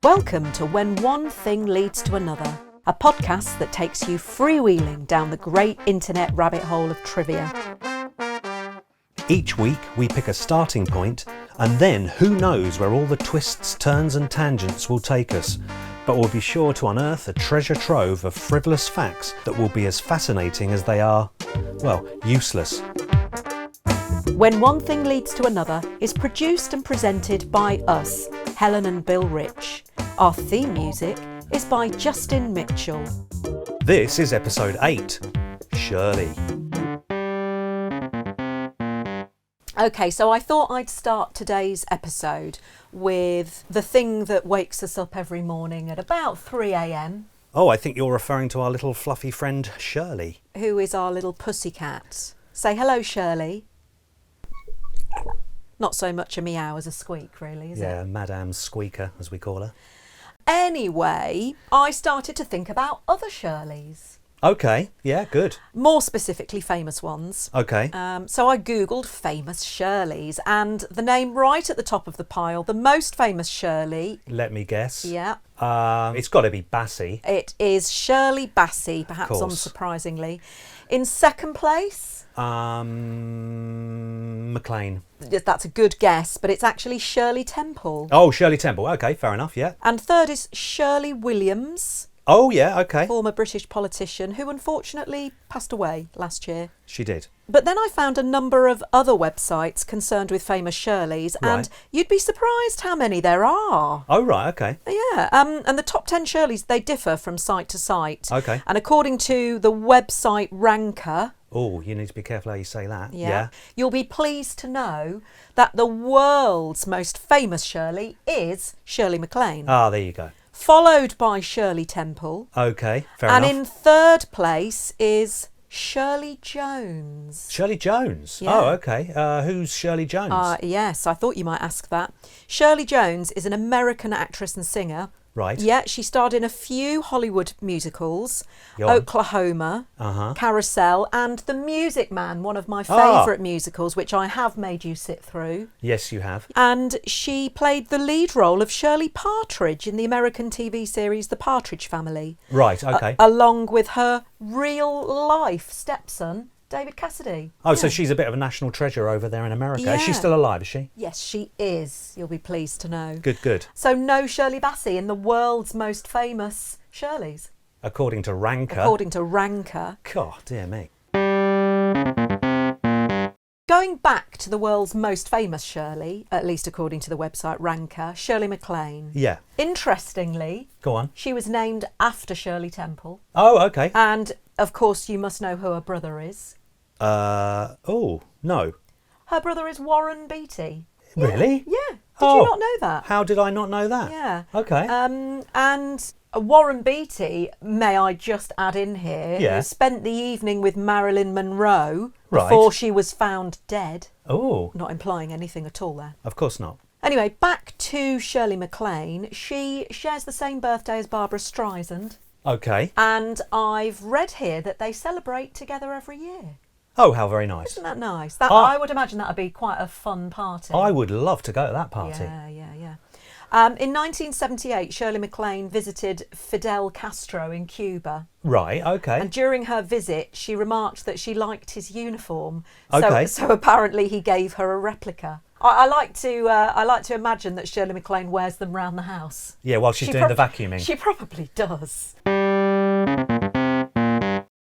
Welcome to When One Thing Leads to Another, a podcast that takes you freewheeling down the great internet rabbit hole of trivia. Each week we pick a starting point, and then who knows where all the twists, turns and tangents will take us. But we'll be sure to unearth a treasure trove of frivolous facts that will be as fascinating as they are, well, useless. When One Thing Leads to Another is produced and presented by us, Helen and Bill Rich. Our theme music is by Justin Mitchell. This is episode 8, Shirley. Okay, so I thought I'd start today's episode with the thing that wakes us up every morning at about 3 a.m. Oh, I think you're referring to our little fluffy friend Shirley. Who is our little pussycat. Say hello, Shirley. Not so much a meow as a squeak, really, is it? Yeah, Madame Squeaker, as we call her. Anyway, I started to think about other Shirleys. Okay, yeah, good. More specifically, famous ones. Okay. So I googled famous Shirleys, and the name right at the top of the pile, the most famous Shirley. Let me guess. Yeah. It's got to be Bassey. It is Shirley Bassey, perhaps unsurprisingly. In second place... MacLaine. That's a good guess, but it's actually Shirley Temple. Oh, Shirley Temple. Okay, fair enough, yeah. And third is Shirley Williams. Oh, yeah, okay. Former British politician who unfortunately passed away last year. She did. But then I found a number of other websites concerned with famous Shirleys, and you'd be surprised how many there are. Oh, right, okay. Yeah, and the top 10 Shirleys, they differ from site to site. Okay. And according to the website Ranker... Oh, you need to be careful how you say that. Yeah. You'll be pleased to know that the world's most famous Shirley is Shirley MacLaine. Ah, there you go. Followed by Shirley Temple. Okay, fair enough. And in third place is Shirley Jones. Shirley Jones? Yeah. Oh, okay. Who's Shirley Jones? Yes, I thought you might ask that. Shirley Jones is an American actress and singer. Right. Yeah, she starred in a few Hollywood musicals, Go on. Oklahoma, Uh-huh. Carousel, and The Music Man, one of my favourite musicals, which I have made you sit through. Yes, you have. And she played the lead role of Shirley Partridge in the American TV series The Partridge Family. Right, okay. Along with her real-life stepson, David Cassidy. Oh, so she's a bit of a national treasure over there in America. Yeah. Is she still alive, is she? Yes, she is. You'll be pleased to know. Good, good. So no Shirley Bassey in the world's most famous Shirleys. According to Ranker. According to Ranker. God, dear me. Going back to the world's most famous Shirley, at least according to the website Ranker, Shirley MacLaine. Yeah. Interestingly, Go on. she was named after Shirley Temple. Oh, okay. And, of course, you must know who her brother is. Oh, no. Her brother is Warren Beatty. Really? Yeah. Did you not know that? How did I not know that? Yeah. Okay. And Warren Beatty, may I just add in here, who spent the evening with Marilyn Monroe before she was found dead. Oh. Not implying anything at all there. Of course not. Anyway, back to Shirley MacLaine. She shares the same birthday as Barbara Streisand. Okay. And I've read here that they celebrate together every year. Oh, how very nice. Isn't that nice? I would imagine that would be quite a fun party. I would love to go to that party. Yeah. In 1978, Shirley MacLaine visited Fidel Castro in Cuba. Right, okay. And during her visit, she remarked that she liked his uniform. Okay. So apparently he gave her a replica. I like to imagine that Shirley MacLaine wears them round the house. Yeah, while she's doing the vacuuming. She probably does.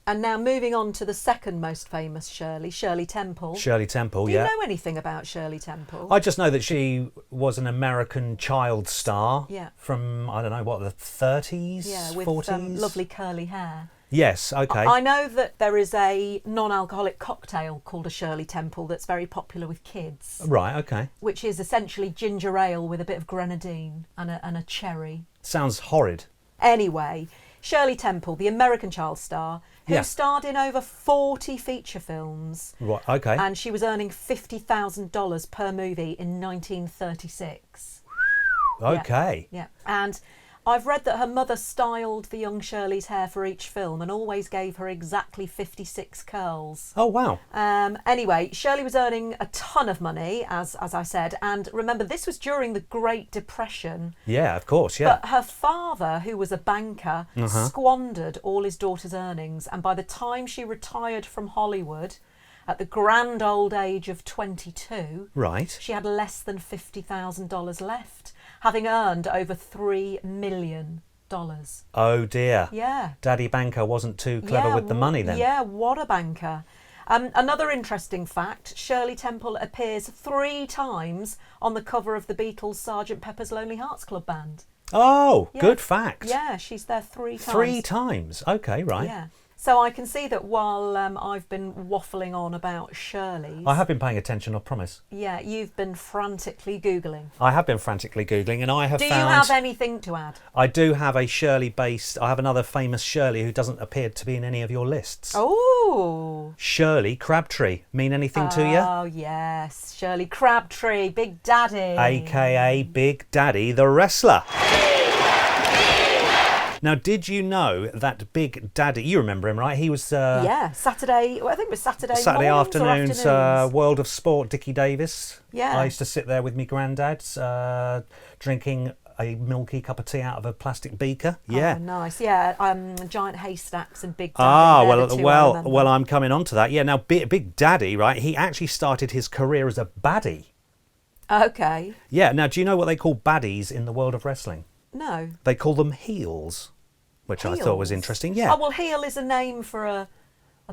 And now moving on to the second most famous Shirley, Shirley Temple. Shirley Temple, Do yeah. you know anything about Shirley Temple? I just know that she was an American child star from, I don't know, what, the 30s, yeah, with 40s? Lovely curly hair. Yes, okay. I know that there is a non-alcoholic cocktail called a Shirley Temple that's very popular with kids. Right, okay. Which is essentially ginger ale with a bit of grenadine and a cherry. Sounds horrid. Anyway, Shirley Temple, the American child star, who starred in over 40 feature films. Right, okay. And she was earning $50,000 per movie in 1936. Okay. Yeah. And I've read that her mother styled the young Shirley's hair for each film and always gave her exactly 56 curls. Oh, wow. Anyway, Shirley was earning a ton of money, as I said, and remember, this was during the Great Depression. Yeah, of course, yeah. But her father, who was a banker, squandered all his daughter's earnings, and by the time she retired from Hollywood, at the grand old age of 22, Right. she had less than $50,000 left, having earned over $3 million. Oh, dear. Yeah. Daddy Banker wasn't too clever with the money then. Yeah, what a banker. Another interesting fact, Shirley Temple appears 3 times on the cover of the Beatles' Sgt. Pepper's Lonely Hearts Club Band. Oh, Yeah. good fact. Yeah, she's there 3 times. 3 times. Okay, right. Yeah. So I can see that while I've been waffling on about Shirley's... I have been paying attention, I promise. Yeah, you've been frantically Googling. I have been frantically Googling, and I have Do found... you have anything to add? I do have a Shirley-based... I have another famous Shirley who doesn't appear to be in any of your lists. Oh! Shirley Crabtree. Mean anything to you? Oh, yes. Shirley Crabtree, Big Daddy. A.K.A. Big Daddy the Wrestler. Now, did you know that Big Daddy... You remember him, right? He was... Yeah, Saturday... Well, I think it was Saturday afternoons, afternoons. World of Sport, Dickie Davis. Yeah. I used to sit there with me granddad, drinking a milky cup of tea out of a plastic beaker. Yeah. Oh, nice. Yeah, Giant Haystacks and Big Daddy. Ah, they're the two I remember. well, I'm coming on to that. Yeah, now, Big Daddy, right, he actually started his career as a baddie. Okay. Yeah, now, do you know what they call baddies in the world of wrestling? No. They call them heels, which I thought was Heels? interesting. Yeah. Oh, well, heel is a name for a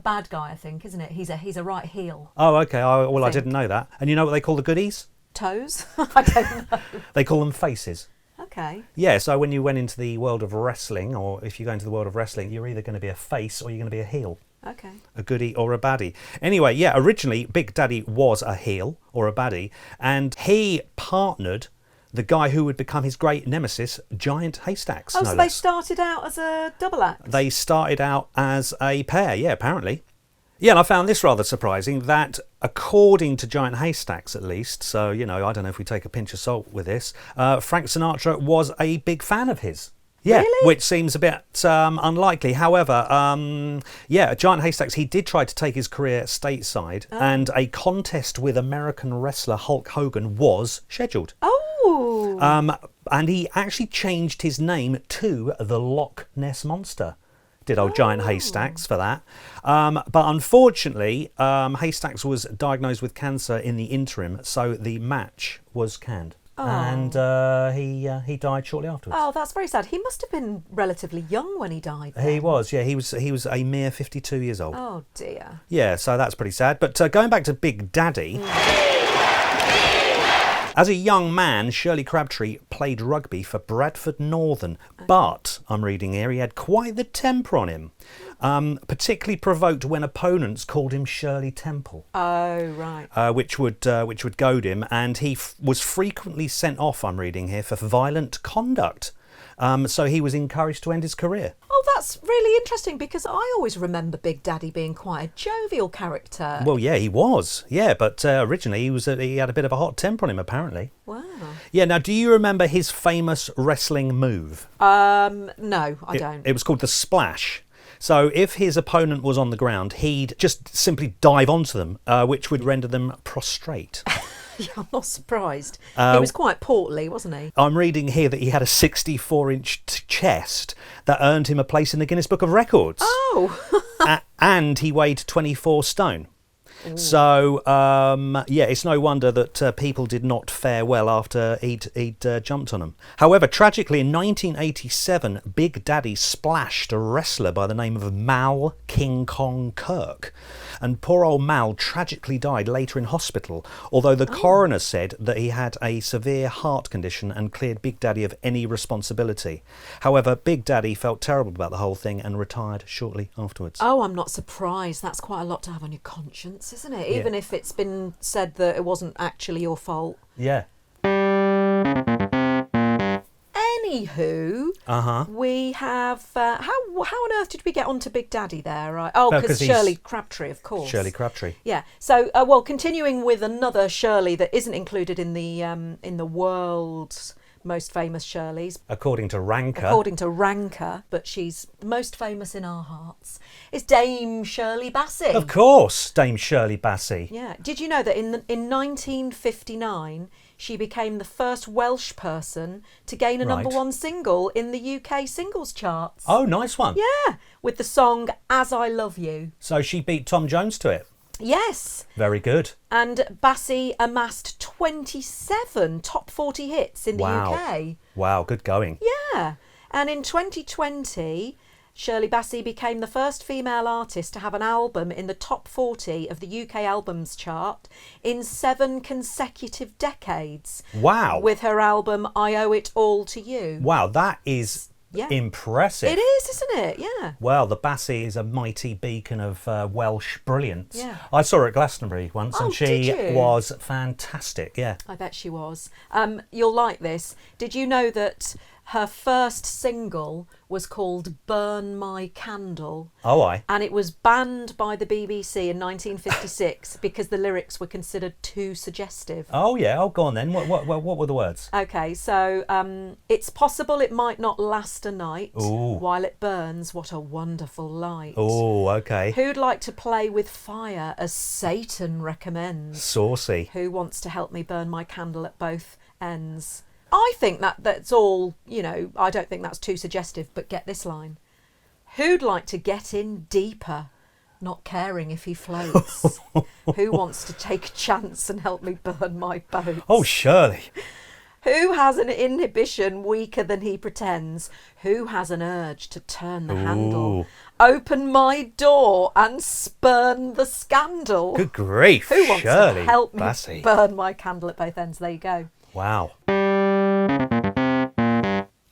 bad guy, I think, isn't it? He's a right heel. Oh, okay. I think. didn't know that. And you know what they call the goodies? Toes? I don't know. They call them faces. Okay. Yeah, so when you went into the world of wrestling, or if you go into the world of wrestling, you're either going to be a face or you're going to be a heel. Okay. A goodie or a baddie. Anyway, yeah, originally Big Daddy was a heel or a baddie, and he partnered the guy who would become his great nemesis, Giant Haystacks. Oh, no so they less. started out as a double act? They started out as a pair, yeah, apparently. Yeah, and I found this rather surprising that according to Giant Haystacks at least, so, you know, I don't know if we take a pinch of salt with this, Frank Sinatra was a big fan of his. Yeah, Really? which seems a bit unlikely. However, yeah, Giant Haystacks, he did try to take his career stateside, and a contest with American wrestler Hulk Hogan was scheduled. Oh! And he actually changed his name to the Loch Ness Monster. Did old Giant Haystacks for that. But unfortunately, Haystacks was diagnosed with cancer in the interim, so the match was canned. Oh. And he died shortly afterwards. Oh, that's very sad. He must have been relatively young when he died. He then. was, yeah. He was a mere 52 years old. Oh, dear. Yeah, so that's pretty sad. But going back to Big Daddy... As a young man, Shirley Crabtree played rugby for Bradford Northern, but, I'm reading here, he had quite the temper on him, particularly provoked when opponents called him Shirley Temple. Oh, right. Which would goad him, and he was frequently sent off, I'm reading here, for violent conduct. So he was encouraged to end his career. Oh, that's really interesting because I always remember Big Daddy being quite a jovial character. Well, yeah, he was. Yeah, but originally he had a bit of a hot temper on him, apparently. Wow. Yeah, now, do you remember his famous wrestling move? No, I don't. It was called the splash. So if his opponent was on the ground, he'd just simply dive onto them, which would render them prostrate. Yeah, I'm not surprised. He was quite portly, wasn't he? I'm reading here that he had a 64-inch chest that earned him a place in the Guinness Book of Records. Oh! And he weighed 24 stone. Ooh. So, yeah, it's no wonder that people did not fare well after he'd jumped on them. However, tragically, in 1987, Big Daddy splashed a wrestler by the name of Mal King Kong Kirk. And poor old Mal tragically died later in hospital, although the coroner said that he had a severe heart condition and cleared Big Daddy of any responsibility. However, Big Daddy felt terrible about the whole thing and retired shortly afterwards. Oh, I'm not surprised. That's quite a lot to have on your conscience, isn't it? Even if it's been said that it wasn't actually your fault. Yeah. Anywho, we have... how on earth did we get onto Big Daddy there? Right? Oh, because Shirley Crabtree, of course. Shirley Crabtree. Yeah. So, well, continuing with another Shirley that isn't included in the world's most famous Shirleys, According to Ranker. according to Ranker, but she's most famous in our hearts, is Dame Shirley Bassey. Of course, Dame Shirley Bassey. Yeah. Did you know that in 1959 she became the first Welsh person to gain a number Right. one single in the UK singles charts? Oh, nice one. Yeah, with the song As I Love You. So she beat Tom Jones to it. Yes. Very good. And Bassey amassed 27 top 40 hits in the UK. Wow, good going. Yeah. And in 2020, Shirley Bassey became the first female artist to have an album in the top 40 of the UK albums chart in 7 consecutive decades. Wow. With her album I Owe It All to You. Wow, that is impressive. It is, isn't it? Yeah. Well, the Bassey is a mighty beacon of Welsh brilliance. Yeah. I saw her at Glastonbury once and she did you? was fantastic, yeah. I bet she was. You'll like this. Did you know that her first single was called Burn My Candle? Oh, aye. And it was banned by the BBC in 1956 because the lyrics were considered too suggestive. Oh, yeah. Oh, go on then. What were the words? Okay, so it's possible it might not last a night. Ooh. While it burns, what a wonderful light. Oh, okay. Who'd like to play with fire as Satan recommends? Saucy. Who wants to help me burn my candle at both ends? I think that's all, I don't think that's too suggestive, but get this line. Who'd like to get in deeper, not caring if he floats? Who wants to take a chance and help me burn my boat? Oh, Shirley. Who has an inhibition weaker than he pretends? Who has an urge to turn the handle? Open my door and spurn the scandal. Good grief, Who wants Shirley to help me Bassey. burn my candle at both ends? There you go. Wow.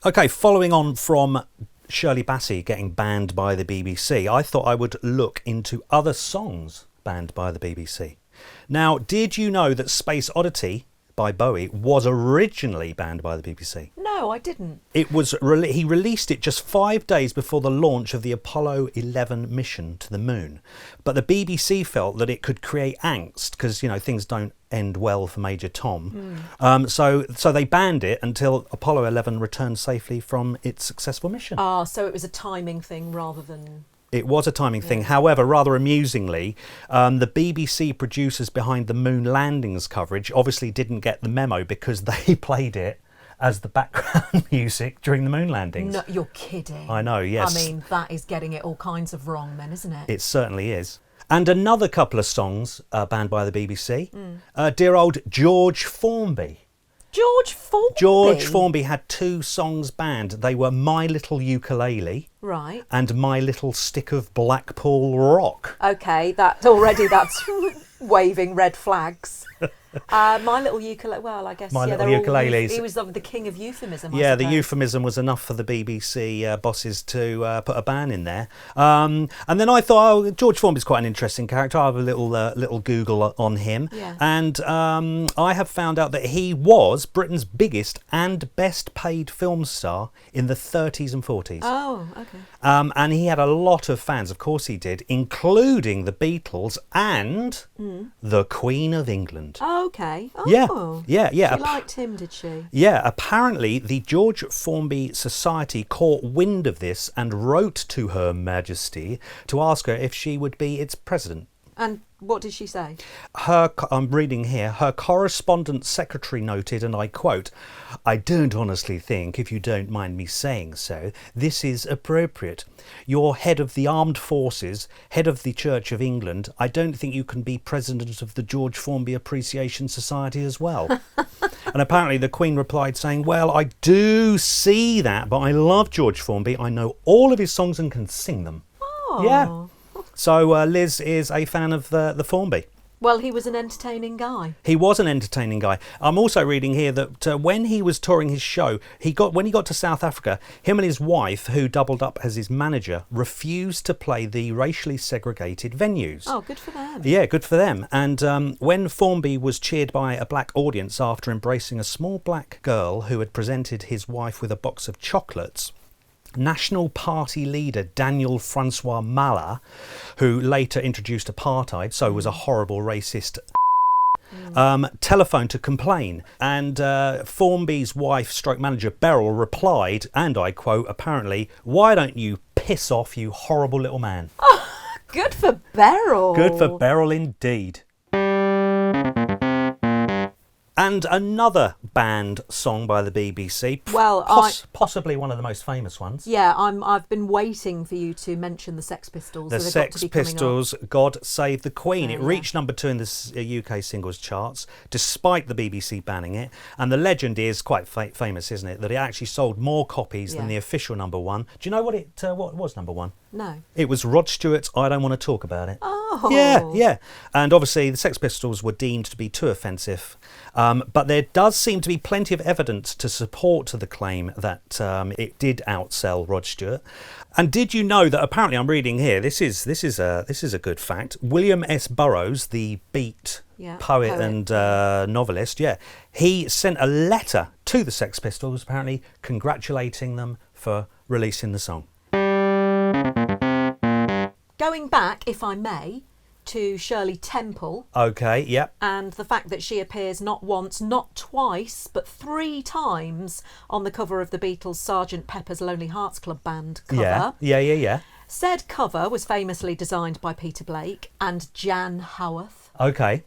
Okay, following on from Shirley Bassey getting banned by the BBC, I thought I would look into other songs banned by the BBC. Now, did you know that Space Oddity by Bowie was originally banned by the BBC? No, I didn't. It was he released it just 5 days before the launch of the Apollo 11 mission to the moon. But the BBC felt that it could create angst because, things don't end well for Major Tom. So they banned it until Apollo 11 returned safely from its successful mission. So it was a timing thing rather than... It was a timing thing. However, rather amusingly, the BBC producers behind the moon landings coverage obviously didn't get the memo because they played it as the background music during the moon landings. No, you're kidding. I know, yes. I mean, that is getting it all kinds of wrong then, isn't it? It certainly is. And another couple of songs banned by the BBC. Dear old George Formby. George Formby? George Formby had 2 songs banned. They were My Little Ukulele Right. and My Little Stick of Blackpool Rock. Okay, that's waving red flags. My Little Ukulele, well, I guess... My Little Ukuleles. He was the king of euphemism, I Yeah, the suppose. euphemism was enough for the BBC bosses to put a ban in there. And then I thought, George Formby's quite an interesting character. I have a little Google on him. Yeah. And I have found out that he was Britain's biggest and best paid film star in the 30s and 40s. Oh, okay. And he had a lot of fans, of course he did, including the Beatles and the Queen of England. Oh, okay. Oh. Yeah. She liked him, did she? Yeah, apparently the George Formby Society caught wind of this and wrote to Her Majesty to ask her if she would be its president. And what did she say? I'm reading here, her correspondence secretary noted, and I quote, I don't honestly think, if you don't mind me saying so, this is appropriate. You're head of the armed forces, head of the Church of England. I don't think you can be president of the George Formby Appreciation Society as well. And apparently the Queen replied saying, well, I do see that, but I love George Formby. I know all of his songs and can sing them. Oh. Yeah. So Liz is a fan of the Formby. Well, he was an entertaining guy. He was an entertaining guy. I'm also reading here that when he was touring his show, when he got to South Africa, him and his wife, who doubled up as his manager, refused to play the racially segregated venues. Oh, good for them. Yeah, good for them. And when Formby was cheered by a black audience after embracing a small black girl who had presented his wife with a box of chocolates, National Party leader Daniel Francois Malla, who later introduced apartheid, so was a horrible racist, telephoned to complain. And Formby's wife stroke manager Beryl replied, and I quote, apparently, "Why don't you piss off, you horrible little man?" Oh, good for Beryl. Good for Beryl indeed. And another banned song by the BBC. Well, possibly one of the most famous ones. Yeah, I've been waiting for you to mention the Sex Pistols. The Sex Pistols, God Save the Queen. It reached number 2 in the UK singles charts, despite the BBC banning it. And the legend is quite famous, isn't it? That it actually sold more copies than the official number 1. Do you know what what was number 1? No. It was Rod Stewart's I Don't Want to Talk About It. Oh. Yeah. And obviously the Sex Pistols were deemed to be too offensive. But there does seem to be plenty of evidence to support the claim that it did outsell Rod Stewart. And did you know that apparently, I'm reading here, this is a good fact, William S. Burroughs, the Beat poet and novelist, he sent a letter to the Sex Pistols, apparently congratulating them for releasing the song. Going back, if I may, to Shirley Temple. Okay, yep. And the fact that she appears not once, not twice, but 3 times on the cover of the Beatles' Sgt. Pepper's Lonely Hearts Club Band cover. Yeah. Said cover was famously designed by Peter Blake and Jan Howarth. Okay.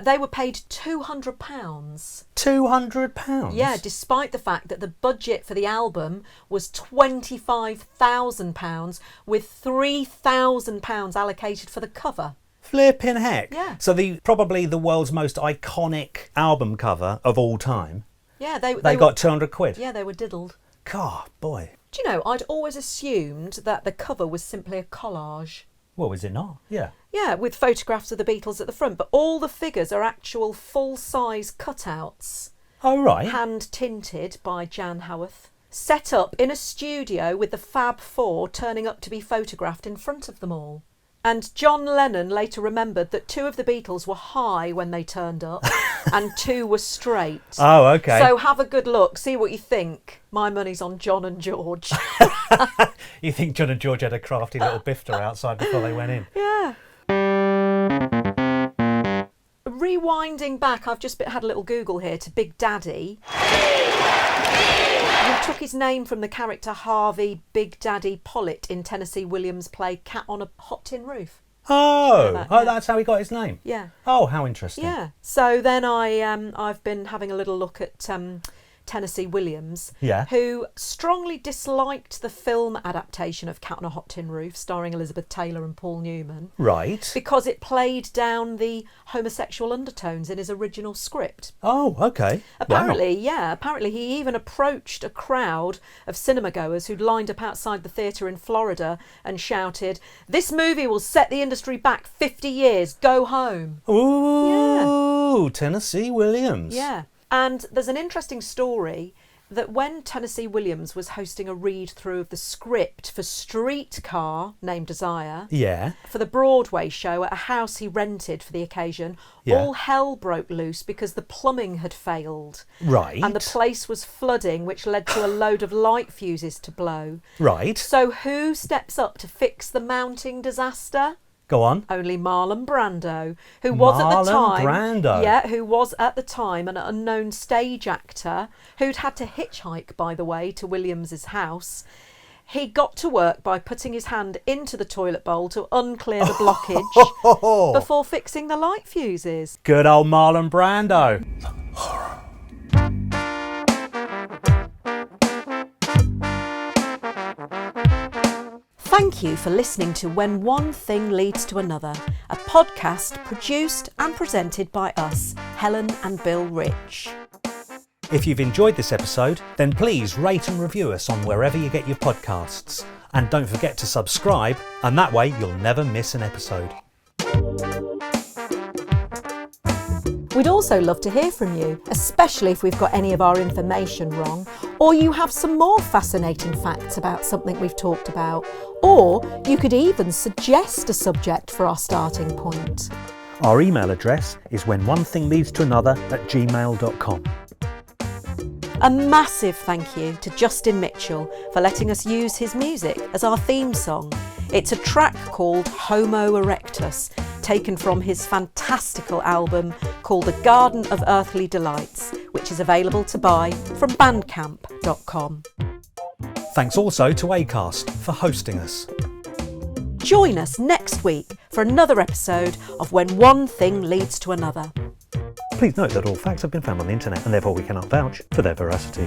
They were paid £200. £200? Yeah, despite the fact that the budget for the album was £25,000 with £3,000 allocated for the cover. Flipping heck. Yeah. So probably the world's most iconic album cover of all time. Yeah, they got £200. Yeah, they were diddled. God, boy. Do you know, I'd always assumed that the cover was simply a collage. Well, is it not? Yeah. Yeah, with photographs of the Beatles at the front, but all the figures are actual full-size cutouts. Oh, right. Hand-tinted by Jan Howarth. Set up in a studio with the Fab Four turning up to be photographed in front of them all. And John Lennon later remembered that 2 of the Beatles were high when they turned up and 2 were straight. Oh, okay. So have a good look, see what you think. My money's on John and George. You think John and George had a crafty little bifter outside before they went in? Yeah. Rewinding back, I've just had a little Google here to Big Daddy. He took his name from the character Harvey Big Daddy Pollitt in Tennessee Williams' play Cat on a Hot Tin Roof. That's how he got his name? Yeah. Oh, how interesting. Yeah. So then I've been having a little look at Tennessee Williams, who strongly disliked the film adaptation of Cat on a Hot Tin Roof, starring Elizabeth Taylor and Paul Newman. Right. Because it played down the homosexual undertones in his original script. Oh, okay. Apparently he even approached a crowd of cinema goers who'd lined up outside the theatre in Florida and shouted, "This movie will set the industry back 50 years, go home." Ooh, Tennessee Williams. Yeah. And there's an interesting story that when Tennessee Williams was hosting a read-through of the script for Streetcar, named Desire, for the Broadway show at a house he rented for the occasion, all hell broke loose because the plumbing had failed. Right. And the place was flooding, which led to a load of light fuses to blow. Right. So who steps up to fix the mounting disaster? Go on. Only Marlon Brando, who was at the time an unknown stage actor who'd had to hitchhike, by the way, to Williams's house. He got to work by putting his hand into the toilet bowl to unclear the blockage before fixing the light fuses. Good old Marlon Brando. Thank you for listening to When One Thing Leads to Another, a podcast produced and presented by us, Helen and Bill Rich. If you've enjoyed this episode, then please rate and review us on wherever you get your podcasts. And don't forget to subscribe, and that way you'll never miss an episode. We'd also love to hear from you, especially if we've got any of our information wrong, or you have some more fascinating facts about something we've talked about, or you could even suggest a subject for our starting point. Our email address is whenonethingleads@gmail.com. A massive thank you to Justin Mitchell for letting us use his music as our theme song. It's a track called Homo Erectus, taken from his fantastical album called The Garden of Earthly Delights, which is available to buy from bandcamp.com. Thanks also to Acast for hosting us. Join us next week for another episode of When One Thing Leads to Another. Please note that all facts have been found on the internet and therefore we cannot vouch for their veracity.